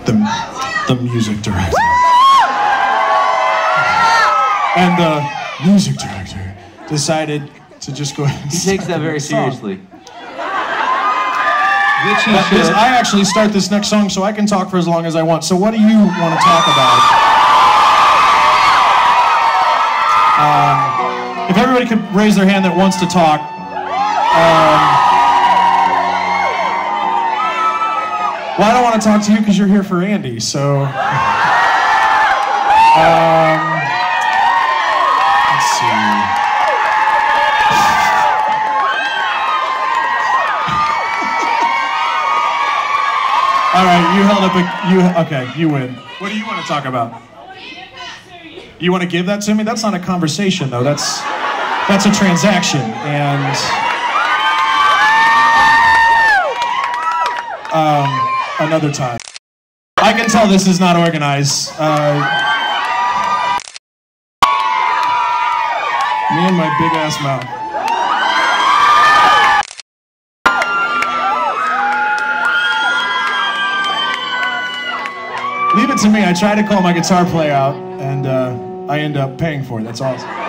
the music director. And the music director decided to just go ahead and he takes that very seriously. Which he should. I actually start this next song so I can talk for as long as I want. So what do you want to talk about? If everybody could raise their hand that wants to talk. Well, I don't want to talk to you because you're here for Andy, so... let's see... All right, you held up okay, you win. What do you want to talk about? You want to give that to me? That's not a conversation, though. That's a transaction, and... another time. I can tell this is not organized. Me and my big ass mouth. Leave it to me. I try to call my guitar player out, and I end up paying for it. That's awesome.